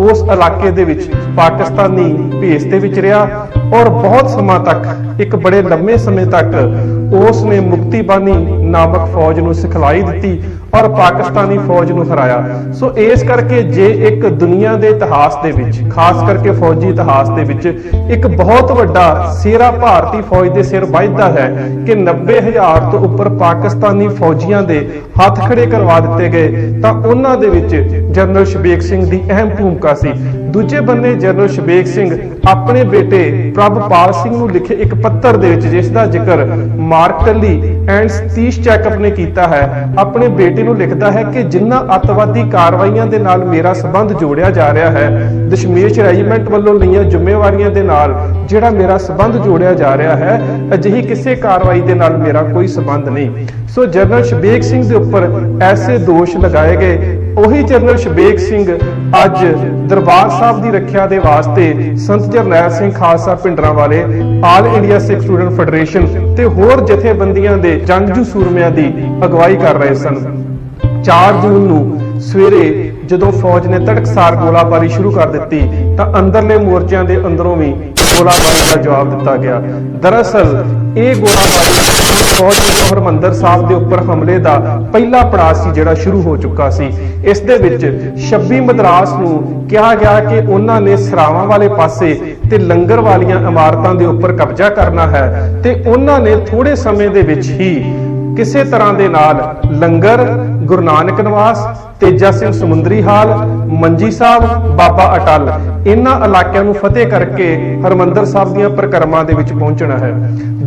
ਉਸ ਇਲਾਕੇ ਦੇ ਵਿੱਚ ਪਾਕਿਸਤਾਨੀ ਭੇਸ ਦੇ ਵਿੱਚ ਰਿਹਾ ਔਰ ਬਹੁਤ ਸਮਾਂ ਤੱਕ ਇੱਕ ਬੜੇ ਲੰਮੇ ਸਮੇਂ ਤੱਕ ਉਸ ਨੇ ਮੁਕਤੀ ਬਾਨੀ ਨਾਮਕ ਫੌਜ ਨੂੰ ਸਿਖਲਾਈ ਦਿੱਤੀ ਔਰ ਪਾਕਿਸਤਾਨੀ ਫੌਜ ਨੂੰ ਹਰਾਇਆ। ਸੋ ਇਸ ਕਰਕੇ ਜੇ ਇੱਕ ਦੁਨੀਆ ਦੇ ਇਤਿਹਾਸ ਦੇ ਵਿੱਚ, ਖਾਸ ਕਰਕੇ ਫੌਜੀ ਇਤਿਹਾਸ ਦੇ ਵਿੱਚ ਇੱਕ ਬਹੁਤ ਵੱਡਾ ਸਿਹਰਾ ਭਾਰਤੀ ਫੌਜ ਦੇ ਸਿਰ ਵੱਜਦਾ ਹੈ ਕਿ 90,000 ਤੋਂ ਉੱਪਰ ਪਾਕਿਸਤਾਨੀ ਫੌਜੀਆਂ ਦੇ ਹੱਥ ਖੜੇ ਕਰਵਾ ਦਿੱਤੇ ਗਏ, ਤਾਂ ਉਹਨਾਂ ਦੇ ਵਿੱਚ ਜਨਰਲ ਸ਼ਬੇਗ ਸਿੰਘ ਦੀ ਅਹਿਮ ਭੂਮਿਕਾ ਸੀ। ਦੂਜੇ ਬੰਨੇ ਜਨਰਲ ਸ਼ਬੇਗ ਸਿੰਘ ਆਪਣੇ ਬੇਟੇ ਪ੍ਰਭਪਾਲ ਸਿੰਘ ਨੂੰ ਲਿਖੇ ਇੱਕ ਪੱਤਰ ਦੇ ਵਿੱਚ, ਜਿਸ ਦਾ ਜ਼ਿਕਰ mark Tully and Satish Jacob ਨੇ ਕੀਤਾ ਹੈ, ਆਪਣੇ ਬੇਟੇ ਨੂੰ ਲਿਖਦਾ ਹੈ ਕਿ ਜਿਨ੍ਹਾਂ ਅੱਤਵਾਦੀ ਕਾਰਵਾਈਆਂ ਦੇ ਨਾਲ ਮੇਰਾ ਸੰਬੰਧ ਜੋੜਿਆ ਜਾ ਰਿਹਾ ਹੈ, ਦਸ਼ਮੇਸ਼ ਰੈਜੀਮੈਂਟ ਵੱਲੋਂ ਲਈਆਂ ਜ਼ਿੰਮੇਵਾਰੀਆਂ ਦੇ ਨਾਲ ਜਿਹੜਾ ਮੇਰਾ ਸੰਬੰਧ ਜੋੜਿਆ ਜਾ ਰਿਹਾ ਹੈ, ਅਜਿਹੀ ਕਿਸੇ ਕਾਰਵਾਈ ਦੇ ਨਾਲ ਮੇਰਾ ਕੋਈ ਸੰਬੰਧ ਨਹੀਂ। ਸੋ ਜਨਰਲ ਸ਼ਬੇਗ ਸਿੰਘ ਦੇ ਉੱਪਰ ਐਸੇ ਦੋਸ਼ ਲਗਾਏ ਗਏ। ਉਹੀ ਜਨਰਲ ਸ਼ਬੇਗ ਸਿੰਘ ਅੱਜ ਦਰਬਾਰ ਸਾਹਿਬ ਦੀ ਰੱਖਿਆ ਦੇ ਵਾਸਤੇ ਸੰਤ ਜਰਨੈਲ ਸਿੰਘ ਖਾਲਸਾ ਭਿੰਡਰਾਂਵਾਲੇ, ਆਲ ਇੰਡੀਆ ਸਿੱਖ ਸਟੂਡੈਂਟ ਫੈਡਰੇਸ਼ਨ ਤੇ ਹੋਰ ਜਥੇਬੰਦੀਆਂ ਦੇ ਜੰਗਜੂ ਸੂਰਮਿਆਂ ਦੀ ਅਗਵਾਈ ਕਰ ਰਹੇ ਸਨ। 4 ਜੂਨ ਨੂੰ ਸਵੇਰੇ ਜਦੋਂ ਫੌਜ ਨੇ ਤੜਕਸਾਰ ਗੋਲਾਬਾਰੀ ਸ਼ੁਰੂ ਕਰ ਦਿੱਤੀ ਤਾਂ ਅੰਦਰਲੇ ਮੋਰਚਿਆਂ ਦੇ ਅੰਦਰੋਂ ਵੀ ਗੋਲਾਬਾਰੀ ਦਾ ਜਵਾਬ ਦਿੱਤਾ ਗਿਆ। ਦਰਅਸਲ ਇਹ ਗੋਲਾਬਾਰੀ ਫੌਜ ਵੱਲੋਂ ਹਰਮੰਦਰ ਸਾਹਿਬ ਦੇ ਉੱਪਰ ਹਮਲੇ ਦਾ ਪਹਿਲਾ ਪੜਾਅ ਸੀ ਜਿਹੜਾ ਸ਼ੁਰੂ ਹੋ ਚੁੱਕਾ ਸੀ। ਇਸ ਦੇ ਵਿੱਚ 26 ਮਦਰਾਸ ਨੂੰ ਕਿਹਾ ਗਿਆ ਕਿ ਉਹਨਾਂ ਨੇ ਸਰਾਵਾਂ ਵਾਲੇ ਪਾਸੇ ਤੇ ਲੰਗਰ ਵਾਲੀਆਂ ਇਮਾਰਤਾਂ ਦੇ ਉੱਪਰ ਕਬਜ਼ਾ ਕਰਨਾ ਹੈ ਤੇ ਉਹਨਾਂ ਨੇ ਥੋੜੇ ਸਮੇਂ ਦੇ ਵਿੱਚ ਹੀ ਕਿਸੇ ਤਰ੍ਹਾਂ ਦੇ ਨਾਲ ਲੰਗਰ, ਗੁਰੂ ਨਾਨਕ ਨਿਵਾਸ, ਤੇਜਾ ਸਿੰਘ ਸਮੁੰਦਰੀ ਹਾਲ, ਮੰਜੀ ਸਾਹਿਬ, ਬਾਬਾ ਅਟਲ, ਇਹਨਾਂ ਇਲਾਕਿਆਂ ਨੂੰ ਫਤਿਹ ਕਰਕੇ ਹਰਮੰਦਰ ਸਾਹਿਬ ਦੀਆਂ ਪਰਿਕਰਮਾ ਦੇ ਵਿੱਚ ਪਹੁੰਚਣਾ ਹੈ।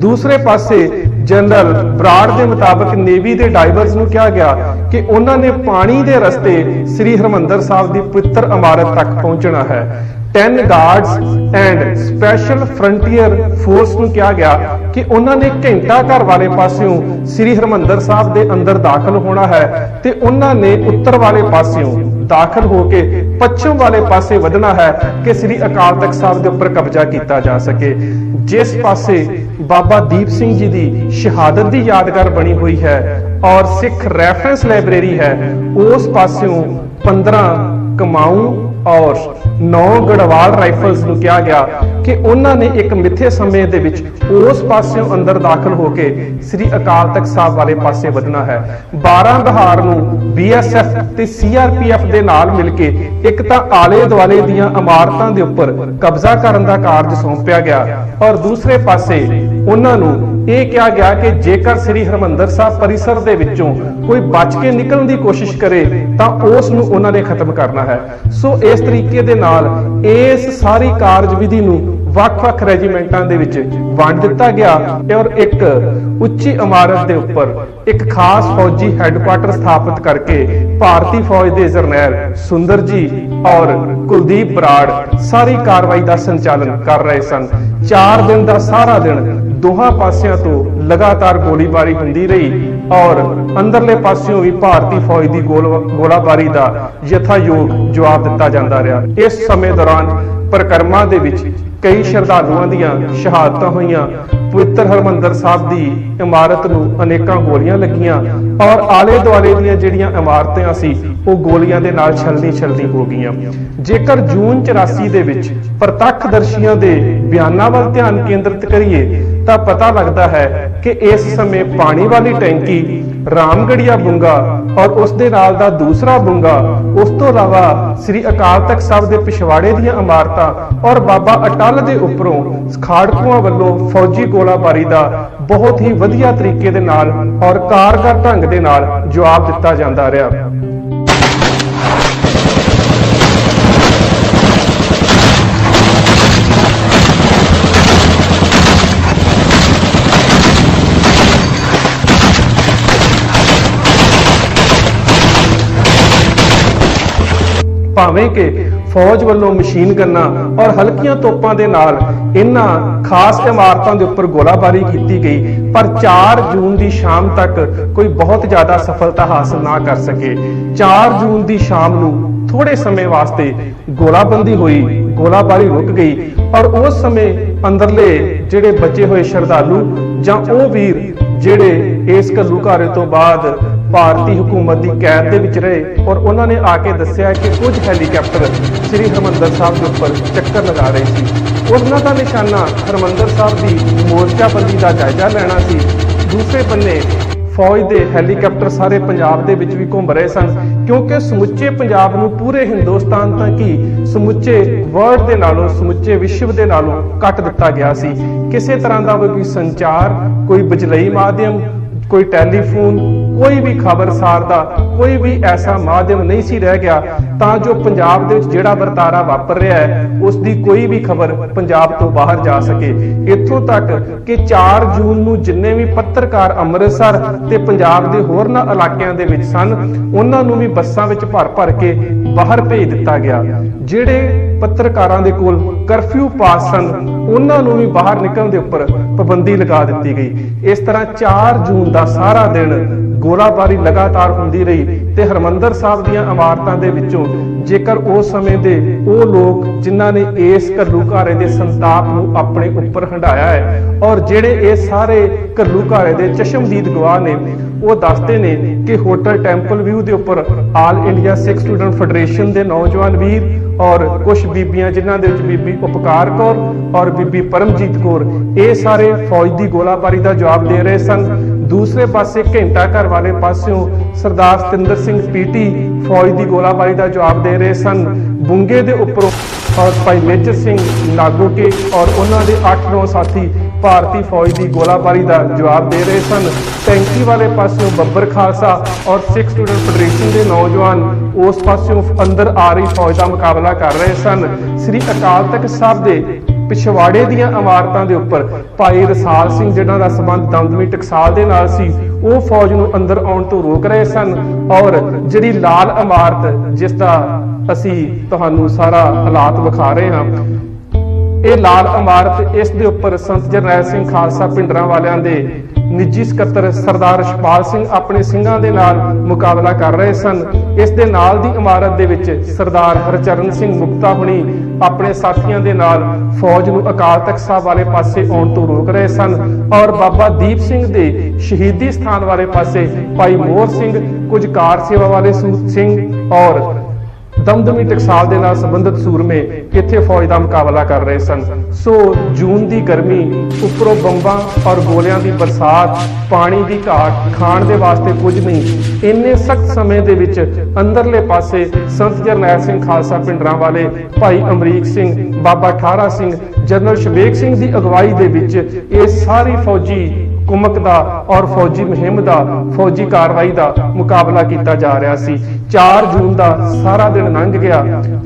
ਦੂਸਰੇ ਪਾਸੇ ਜਨਰਲ ਬਰਾੜ ਦੇ ਮੁਤਾਬਕ ਨੇਵੀ ਦੇ ਡਾਈਵਰਸ ਨੂੰ ਕਿਹਾ ਗਿਆ ਕਿ ਉਹਨਾਂ ਨੇ ਪਾਣੀ ਦੇ ਰਸਤੇ ਸ੍ਰੀ ਹਰਮੰਦਰ ਸਾਹਿਬ ਦੀ ਪਵਿੱਤਰ ਇਮਾਰਤ ਤੱਕ ਪਹੁੰਚਣਾ ਹੈ। 10 guards and special frontier force ਨੂੰ ਕਿਹਾ ਗਿਆ ਕਿ ਉਹਨਾਂ ਨੇ ਘੰਟਾ ਘਰ ਵਾਲੇ ਪਾਸਿਓਂ ਸ੍ਰੀ ਹਰਮੰਦਰ ਸਾਹਿਬ ਦੇ ਅੰਦਰ ਦਾਖਲ ਹੋਣਾ ਹੈ ਤੇ ਉਹਨਾਂ ਨੇ ਉੱਤਰ ਵਾਲੇ ਪਾਸਿਓਂ ਦਾਖਲ ਹੋ ਕੇ ਪੱਛਮ ਵਾਲੇ ਪਾਸੇ ਵਧਣਾ ਹੈ ਕਿ ਸ੍ਰੀ ਅਕਾਲ ਤਖਤ ਸਾਹਿਬ ਦੇ ਉੱਪਰ ਕਬਜ਼ਾ ਕੀਤਾ ਜਾ ਸਕੇ। ਜਿਸ ਪਾਸੇ ਬਾਬਾ ਦੀਪ ਸਿੰਘ ਜੀ ਦੀ ਸ਼ਹਾਦਤ ਦੀ ਯਾਦਗਾਰ ਬਣੀ ਹੋਈ ਹੈ ਔਰ ਸਿੱਖ ਰੈਫਰੈਂਸ ਲਾਇਬ੍ਰੇਰੀ ਹੈ, ਉਸ ਪਾਸਿਓਂ 15 ਕਮਾਊਂ ਔਰ 9 ਗੜਵਾਲ ਰਾਈਫਲਸ ਨੂੰ ਕਿਹਾ ਗਿਆ ਕਿ ਉਹਨਾਂ ਨੇ ਇੱਕ ਮਿੱਥੇ ਸਮੇਂ ਦੇ ਵਿੱਚ ਉਸ ਪਾਸਿਓਂ ਅੰਦਰ ਦਾਖਲ ਹੋ ਕੇ ਸ੍ਰੀ ਅਕਾਲ ਤਖਤ ਸਾਹਿਬ ਵਾਲੇ ਪਾਸੇ ਵਧਣਾ ਹੈ। 12 ਬਹਾਰ ਨੂੰ BSF ਤੇ CRPF ਦੇ ਨਾਲ ਮਿਲ ਕੇ ਇੱਕ ਤਾਂ ਆਲੇ ਦੁਆਲੇ ਦੀਆਂ ਇਮਾਰਤਾਂ ਦੇ ਉੱਪਰ ਕਬਜ਼ਾ ਕਰਨ ਦਾ ਕਾਰਜ ਸੌਂਪਿਆ ਗਿਆ ਔਰ ਦੂਸਰੇ ਪਾਸੇ ਉਹਨਾਂ ਨੂੰ ਇਹ ਕਿਹਾ ਗਿਆ ਕਿ ਜੇਕਰ ਸ੍ਰੀ ਹਰਮੰਦਰ ਸਾਹਿਬ ਪਰਿਸਰ ਦੇ ਵਿੱਚੋਂ ਕੋਈ ਬਚ ਕੇ ਨਿਕਲਣ ਦੀ ਕੋਸ਼ਿਸ਼ ਕਰੇ ਤਾਂ ਉਸ ਨੂੰ ਉਹਨਾਂ ਨੇ ਖਤਮ ਕਰਨਾ ਹੈ। ਸੋ ਇਸ ਤਰੀਕੇ ਦੇ ਨਾਲ ਇਸ ਸਾਰੀ ਕਾਰਜਵਿਧੀ ਨੂੰ ਵੱਖ-ਵੱਖ ਰੈਜੀਮੈਂਟਾਂ ਦੇ ਵਿੱਚ ਵੰਡ ਦਿੱਤਾ ਗਿਆ ਔਰ ਇੱਕ ਉੱਚੀ ਇਮਾਰਤ ਦੇ ਉੱਪਰ ਇੱਕ ਖਾਸ ਫੌਜੀ ਹੈੱਡਕੁਆਟਰ ਸਥਾਪਿਤ ਕਰਕੇ ਭਾਰਤੀ ਫੌਜ ਦੇ ਜਰਨੈਲ ਸੁੰਦਰ ਜੀ ਔਰ ਕੁਲਦੀਪ ਬਰਾੜ ਸਾਰੀ ਕਾਰਵਾਈ ਦਾ ਸੰਚਾਲਨ ਕਰ ਰਹੇ ਸਨ। 4 ਦਿਨ ਦਾ ਸਾਰਾ ਦਿਨ ਦੋਹਾਂ ਪਾਸਿਆਂ ਤੋਂ ਲਗਾਤਾਰ ਗੋਲੀਬਾਰੀ ਹੁੰਦੀ ਰਹੀ और अंदरले पासियों भी भारती फौज की गोलाबारी का यथायोग जवाब दिता जाता रहा। इस समय दौरान परिक्रमा दे विच कई श्रद्धालुओं दीयां शहादतां होईयां। पवित्र हरमंदर साहब की इमारत नूं अनेकां गोलियां लगियां और आले दुआले दीयां जिहड़ियां इमारतां सी वो गोलियां दे नाल छलनी हो गईयां। जेकर जून 84 दे विच प्रत्यक्षदर्शियों के बयानां वल ध्यान केंद्रित करिए तो पता लगता है कि इस समय पानी वाली टैंकी, रामगढ़िया बुंगा और उस दे नाल दा दूसरा बुंगा, उस तो इलावा श्री अकाल तख्त साहब के पिछवाड़े दीयां इमारतां और बाबा अटल दे उपरों खाड़कुआं वल्लों फौजी गोलाबारी का बहुत ही वधिया तरीके दे नाल और कारगर ढंग दे नाल जवाब दिता जाता रहा। भावें कि फौज वालों मशीन गन्ना और हल्कियां तोपां दे नाल इन्हां खास इमारतां दे उपर गोलाबारी की गई, पर 4 जून की शाम तक कोई बहुत ज्यादा सफलता हासिल ना कर सके। 4 जून की शाम नूं थोड़े समय वास्ते गोलाबंदी हुई, गोलाबारी रुक गई और उस समय अंदरले जिहड़े बचे हुए श्रद्धालु जां ओ वीर जिहड़े इस घल्लूघारे तो बाद भारती हुकूमत की कैद दे विच रहे और उन्होंने आके दस्सिया कि कुछ हैलीकैप्टर श्री हरमंदर साहब के उपर चक्कर लगा रहे थे। उन्हों का निशाना हरमंदर साहब की मोर्चाबंदी का जायजा लेना सी। दूसरे बन्ने फौज के हैलीकैप्टर सारे पंजाब दे विच भी घूम रहे सन, क्योंकि समुचे पंजाब नूं पूरे हिंदुस्तान तक ही समुचे वर्ल्ड दे नालों समुचे विश्व दे नालों कट दिता गया सी। किसी तरह का कोई संचार, कोई बिजलई माध्यम, कोई टैलीफोन, कोई भी खबरसार का कोई भी ऐसा माध्यम नहीं सी रह गया तां जो पंजाब दे विच जिहड़ा वरतारा वापर रहा है उसकी कोई भी खबर पंजाब तो बाहर जा सके। इत्थों तक कि 4 जून नूं जिन्ने भी पत्रकार अमृतसर ते पंजाब दे होरनां इलाकिਆਂ दे विच सन उन्हां नूं भी बसां विच भर के बाहर भेज दिता गया। जिहड़े पत्रकारां दे कोल करफ्यू पास सन उन्हां नूं भी बाहर निकलण दे उपर पाबंदी लगा दित्ती गई। इस तरह 4 जून का सारा दिन गोलाबारी लगातार होंदी रही ते हरमंदर साहब दीयां इमारतां दे विचों जेकर उस समय दे वो लोग जिन्हां ने इस घल्लूघारे दे संताप नूं अपने उपर हंडाया है और जेड़े ये सारे घल्लूघारे दे चशमदीद गवाह ने वो दसते ने कि होटल टैंपल व्यू के उपर आल इंडिया सिख स्टूडेंट फेडरेशन के नौजवान वीर और कुछ बीबियां जिन्हां दे विच बीबी उपकार कौर और बीबी परमजीत कौर ये सारे फौज की गोलाबारी का जवाब दे रहे सन। दूसरे पासे घंटा घर वाले पासों सरदार सतिंदर सिंह पीटी फौज की गोलाबारी का जवाब दे रहे सन। बुंगे के उपरों और भाई मेजर सिंह नागोके और उन्होंने 8-9 साथी भारतीय फौज की गोलाबारी का जवाब दे रहे सन। टैंकी वाले पासों बब्बर खालसा और सिख स्टूडेंट फेडरेशन के नौजवान उस पासों अंदर आ रही फौज का मुकाबला कर रहे सन। श्री अकाल तख्त साहब के पिछवाड़े दीयां इमारतां दे उपर भाई रसाल सिंह जिन्हां दा संबंध दमदमी टकसाल दे नाल सी वो फौज नूं अंदर आउण तो रोक रहे सन। और जिहड़ी लाल इमारत जिसदा असी तुहानूं सारा हालात विखा रहे हां ये लाल इमारत इस दे उपर संत जरनैल सिंह खालसा पिंडरां वालियां दे निजी सकत्तर सरदार रछपाल सिंह अपने सिंघां दे नाल मुकाबला कर रहे सन। इस दे नाल दी इमारत दे विच सरदार हरचरण सिंह मुक्ता हुणी अपने साथियों के नाल फौज नूं अकाल तख्त साहब वाले पासे आउण तो रोक रहे सन और बाबा दीप सिंह दे शहीदी स्थान वाले पासे भाई मोहर सिंह, कुछ कार सेवा वाले सूत सिंह और दमदमी टकसाल दे नाल संबंधित सूरमे इत्थे फौज का मुकाबला कर रहे सन। सो जून की गर्मी उपरों बंबां और गोलियां की बरसात, पानी की घाट, खाण दे वास्ते कुछ नहीं, इन्ने सख्त समय दे विच अंदरले पासे संत जरनैल सिंह खालसा पिंडरां वाले, भाई अमरीक सिंह, बाबा ठारा सिंह, जनरल शबेग सिंह की अगवाई दे विच ये सारी फौजी कुमक दा और फौजी मुहिम दा फौजी कार्रवाई का मुकाबला किया जा रहा सी। 4 जून का सारा दिन लंघ गया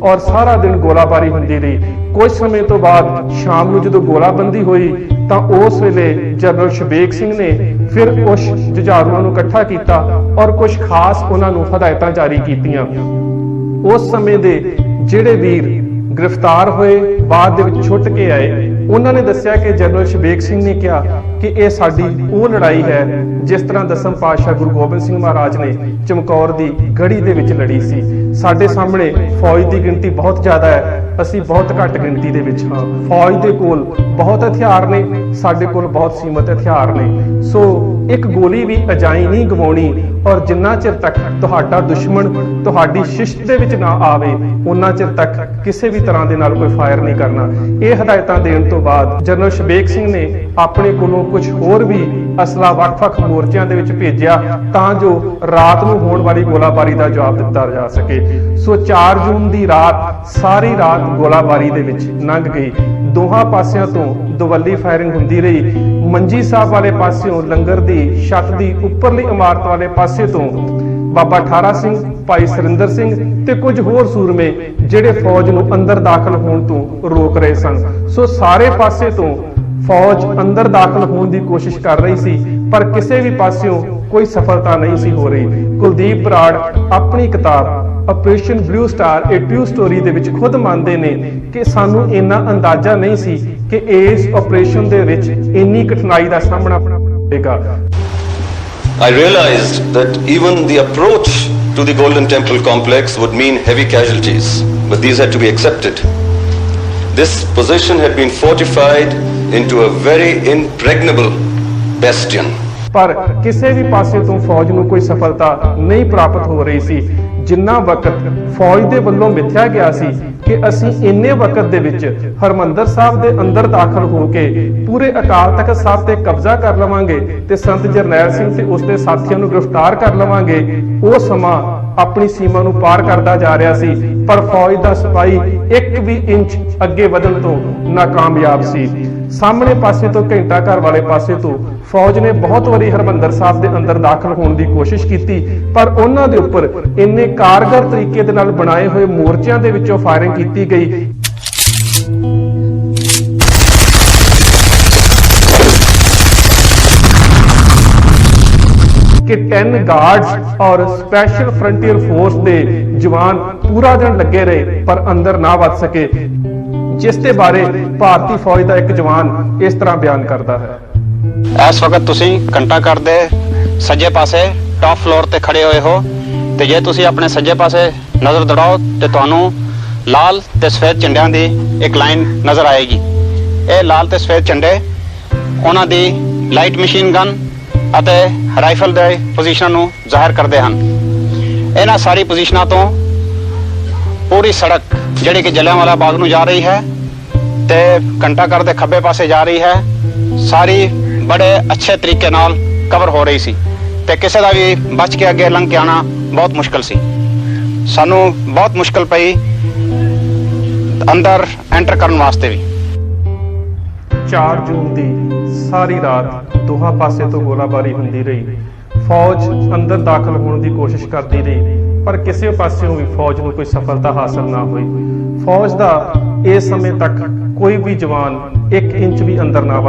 और सारा दिन गोलाबारी होंदी रही। कुछ समय तो बाद शाम नूं जदों गोलाबंदी हुई तो उस वेले जनरल शबेग सिंह ने फिर उस जुझारूआं नूं इकट्ठा किया और कुछ खास उन्होंने हदायतां जारी कीतियां। उस समय दे जिहड़े वीर गिरफ्तार होए बाद दे विच छुट के आए ਉਹਨਾਂ ਨੇ ਦੱਸਿਆ ਕਿ ਜਨਰਲ ਸ਼ਬੇਗ ਸਿੰਘ ਨੇ ਕਿਹਾ ਕਿ ਇਹ ਸਾਡੀ ਉਹ ਲੜਾਈ ਹੈ ਜਿਸ ਤਰ੍ਹਾਂ ਦਸਮ ਪਾਤਸ਼ਾਹ ਗੁਰੂ ਗੋਬਿੰਦ ਸਿੰਘ ਮਹਾਰਾਜ ਨੇ ਚਮਕੌਰ ਦੀ ਗੜੀ ਦੇ ਵਿੱਚ ਲੜੀ ਸੀ। ਸਾਡੇ ਸਾਹਮਣੇ ਫੌਜ ਦੀ ਗਿਣਤੀ ਬਹੁਤ ਜ਼ਿਆਦਾ ਹੈ, ਅਸੀਂ ਬਹੁਤ ਘੱਟ ਗਿਣਤੀ ਦੇ ਵਿੱਚ ਹਾਂ। ਫੌਜ ਦੇ ਕੋਲ ਬਹੁਤ ਹਥਿਆਰ ਨੇ, ਸਾਡੇ ਕੋਲ ਬਹੁਤ ਸੀਮਤ ਹਥਿਆਰ ਨੇ। ਸੋ ਇੱਕ ਗੋਲੀ ਵੀ ਅਜਾਈਂ ਨਹੀਂ ਗਵਾਉਣੀ, ਔਰ ਜਿੰਨਾ ਚਿਰ ਤੱਕ ਤੁਹਾਡਾ ਦੁਸ਼ਮਣ ਤੁਹਾਡੀ ਸ਼ਿਸ਼ਤ ਦੇ ਵਿੱਚ ਨਾ ਆਵੇ ਉਹਨਾਂ ਚਿਰ ਤੱਕ ਕਿਸੇ ਵੀ ਤਰ੍ਹਾਂ ਦੇ ਨਾਲ ਕੋਈ ਫਾਇਰ ਨਹੀਂ ਕਰਨਾ। ਇਹ ਹਦਾਇਤਾਂ ਦੇਣ ਤੋਂ ਬਾਅਦ ਜਨਰਲ ਸ਼ਬੇਗ ਸਿੰਘ ਨੇ ਆਪਣੇ ਕੋਲੋਂ ਕੁਝ ਹੋਰ ਵੀ ਅਸਲਾ ਵੱਖ-ਵੱਖ ਮੋਰਚਿਆਂ ਦੇ ਵਿੱਚ ਭੇਜਿਆ ਤਾਂ ਜੋ ਰਾਤ ਨੂੰ ਹੋਣ ਵਾਲੀ ਗੋਲਾਬਾਰੀ ਦਾ ਜਵਾਬ ਦਿੱਤਾ ਜਾ ਸਕੇ। ਸੋ 4 ਜੂਨ ਦੀ ਰਾਤ ਸਾਰੀ ਰਾਤ ਗੋਲਾਬਾਰੀ ਦੇ ਵਿੱਚ ਲੰਘ ਗਈ। ਦੋਹਾਂ ਪਾਸਿਆਂ ਤੋਂ ਦੁਵੱਲੀ ਫਾਇਰਿੰਗ ਹੁੰਦੀ ਰਹੀ। ਮੰਜੀ ਸਾਹਿਬ ਵਾਲੇ ਪਾਸਿਓਂ ਲੰਗਰ ਦੀ ਛੱਤ ਦੀ ਉੱਪਰਲੀ ਇਮਾਰਤ ਵਾਲੇ ਪਾਸੇ ਤੋਂ ਬਾਬਾ ਠਾਰਾ ਸਿੰਘ, ਭਾਈ ਸੁਰਿੰਦਰ ਸਿੰਘ ਤੇ ਕੁਝ ਹੋਰ ਸੂਰਮੇ ਜਿਹੜੇ ਫੌਜ ਨੂੰ ਅੰਦਰ ਦਾਖਲ ਹੋਣ ਤੋਂ ਰੋਕ ਰਹੇ ਸਨ। ਸੋ ਸਾਰੇ ਪਾਸੇ ਤੋਂ ਫੌਜ ਅੰਦਰ ਦਾਖਲ ਹੋਣ ਦੀ ਕੋਸ਼ਿਸ਼ ਕਰ ਰਹੀ ਸੀ, ਪਰ ਕਿਸੇ ਵੀ ਪਾਸਿਓਂ ਕੋਈ ਸਫਲਤਾ ਨਹੀਂ ਸੀ ਹੋ ਰਹੀ। ਕੁਲਦੀਪ ਬਰਾੜ ਆਪਣੀ ਕਿਤਾਬ ਆਪਰੇਸ਼ਨ ਬਲੂ ਸਟਾਰ ਏ ਟਰੂ ਸਟੋਰੀ ਦੇ ਵਿੱਚ ਖੁਦ ਮੰਨਦੇ ਨੇ ਕਿ ਸਾਨੂੰ ਇੰਨਾ ਅੰਦਾਜ਼ਾ ਨਹੀਂ ਸੀ ਕਿ ਇਸ ਆਪਰੇਸ਼ਨ ਦੇ ਵਿੱਚ ਇੰਨੀ ਕਠਿਨਾਈ ਦਾ ਸਾਹਮਣਾ ਹੋਵੇਗਾ। I realized that even the approach to the Golden Temple complex would mean heavy casualties, but these had to be accepted. This position had been fortified into a very impregnable bastion. ਪਰ ਕਿਸੇ ਵੀ ਪਾਸੇ ਤੋਂ ਫੌਜ ਨੂੰ ਕੋਈ ਸਫਲਤਾ ਨਹੀਂ ਪ੍ਰਾਪਤ ਹੋ ਰਹੀ ਸੀ। ਜਿੰਨਾ ਵਕਤ ਫੌਜ ਦੇ ਵੱਲੋਂ ਮਿੱਥਿਆ ਗਿਆ ਸੀ ਕਿ ਅਸੀਂ ਇੰਨੇ ਵਕਤ ਦੇ ਵਿੱਚ ਹਰਮੰਦਰ ਸਾਹਿਬ ਦੇ ਅੰਦਰ ਦਾਖਲ ਹੋ ਕੇ ਪੂਰੇ ਅਕਾਲ ਤਖਤ ਸਾਹਿਬ ਤੇ ਕਬਜ਼ਾ ਕਰ ਲਵਾਂਗੇ ਤੇ ਸੰਤ ਜਰਨੈਲ ਸਿੰਘ ਤੇ ਉਸਦੇ ਸਾਥੀਆਂ ਨੂੰ ਗ੍ਰਿਫਤਾਰ ਕਰ ਲਵਾਂਗੇ, ਉਹ ਸਮਾਂ ਆਪਣੀ ਸੀਮਾ ਨੂੰ ਪਾਰ ਕਰਦਾ ਜਾ ਰਿਹਾ ਸੀ। ਪਰ ਫੌਜ ਦਾ ਸਿਪਾਹੀ ਇੱਕ ਵੀ ਇੰਚ ਅੱਗੇ ਵਧਣ ਤੋਂ ਨਾਕਾਮਯਾਬ ਸੀ। ਸਾਹਮਣੇ ਪਾਸੇ ਤੋਂ ਘੰਟਾ ਘਰ ਵਾਲੇ ਪਾਸੇ ਤੋਂ ਫੌਜ ਨੇ ਬਹੁਤ ਵਾਰੀ ਹਰਮੰਦਰ ਸਾਹਿਬ ਦੇ ਅੰਦਰ ਦਾਖਲ ਹੋਣ ਦੀ ਕੋਸ਼ਿਸ਼ ਕੀਤੀ, ਪਰ ਉਹਨਾਂ ਦੇ ਉੱਪਰ ਇੰਨੇ ਕਾਰਗਰ ਤਰੀਕੇ ਦੇ ਨਾਲ ਬਣਾਏ ਹੋਏ ਮੋਰਚਿਆਂ ਦੇ ਵਿੱਚੋਂ ਫਾਇਰਿੰਗ ਕੀਤੀ ਗਈ ਕਿ 10 ਗਾਰਡਸ ਔਰ ਸਪੈਸ਼ਲ ਫਰੰਟੀਅਰ ਫੋਰਸ ਦੇ ਜਵਾਨ ਪੂਰਾ ਦਿਨ ਲੱਗੇ ਰਹੇ ਪਰ ਅੰਦਰ ਨਾ ਵੜ ਸਕੇ, ਜਿਸ ਦੇ ਬਾਰੇ ਭਾਰਤੀ ਫੌਜ ਦਾ ਇੱਕ ਜਵਾਨ ਇਸ ਤਰ੍ਹਾਂ ਬਿਆਨ ਕਰਦਾ ਹੈ। ਇਸ ਵਕਤ ਤੁਸੀਂ ਘੰਟਾ ਘਰ ਦੇ ਸੱਜੇ ਪਾਸੇ ਟਾਪ ਫਲੋਰ ਤੇ ਖੜੇ ਹੋਏ ਹੋ ਤੇ ਜੇ ਤੁਸੀਂ ਆਪਣੇ ਸੱਜੇ ਪਾਸੇ ਨਜ਼ਰ ਦੜਾਓ ਤੇ ਤੁਹਾਨੂੰ ਲਾਲ ਤੇ ਸਫੇਦ ਝੰਡਿਆਂ ਦੀ ਇੱਕ ਲਾਈਨ ਨਜ਼ਰ ਆਏਗੀ। ਇਹ ਲਾਲ ਤੇ ਸਫੇਦ ਝੰਡੇ ਉਹਨਾਂ ਦੀ ਲਾਈਟ ਮਸ਼ੀਨ ਗਨ ਅਤੇ ਰਾਈਫਲ ਦੇ ਪੋਜੀਸ਼ਨਾਂ ਨੂੰ ਜ਼ਾਹਿਰ ਕਰਦੇ ਹਨ। ਇਹਨਾਂ ਸਾਰੀ ਪੋਜੀਸ਼ਨਾਂ ਤੋਂ ਪੂਰੀ ਸੜਕ ਜਿਹੜੀ ਕਿ ਜਲਿਆਂਵਾਲਾ ਬਾਗ ਨੂੰ ਜਾ ਰਹੀ ਹੈ ਤੇ ਘੰਟਾ ਘਰ ਦੇ ਖੱਬੇ ਪਾਸੇ ਜਾ ਰਹੀ ਹੈ, ਸਾਰੀ ਬੜੇ ਅੱਛੇ ਤਰੀਕੇ ਨਾਲ ਕਵਰ ਹੋ ਰਹੀ ਸੀ ਤੇ ਕਿਸੇ ਦਾ ਵੀ ਬਚ ਕੇ ਅੱਗੇ ਲੰਘ ਕੇ ਆਉਣਾ ਬਹੁਤ ਮੁਸ਼ਕਲ ਸੀ। ਸਾਨੂੰ ਬਹੁਤ ਮੁਸ਼ਕਲ ਪਈ ਅੰਦਰ ਐਂਟਰ ਕਰਨ ਵਾਸਤੇ ਵੀ। 4 ਜੂਨ ਦੀ ਸਾਰੀ ਰਾਤ ਦੋਹਾਂ ਪਾਸੇ ਤੋਂ ਗੋਲਾਬਾਰੀ ਹੁੰਦੀ ਰਹੀ। ਫੌਜ ਅੰਦਰ ਦਾਖਲ ਹੋਣ ਦੀ ਕੋਸ਼ਿਸ਼ ਕਰਦੀ ਰਹੀ, ਪਰ ਕਿਸੇ ਪਾਸਿਓਂ ਵੀ ਫੌਜ ਨੂੰ ਕੋਈ ਸਫਲਤਾ ਹਾਸਲ ਨਾ ਹੋਈ। ਫੌਜ ਦਾ ਇਸ ਸਮੇਂ ਤੱਕ ਕੋਈ ਵੀ ਜਵਾਨ 1 ਇੰਚ ਵੀ ਅੰਦਰ ਨਾ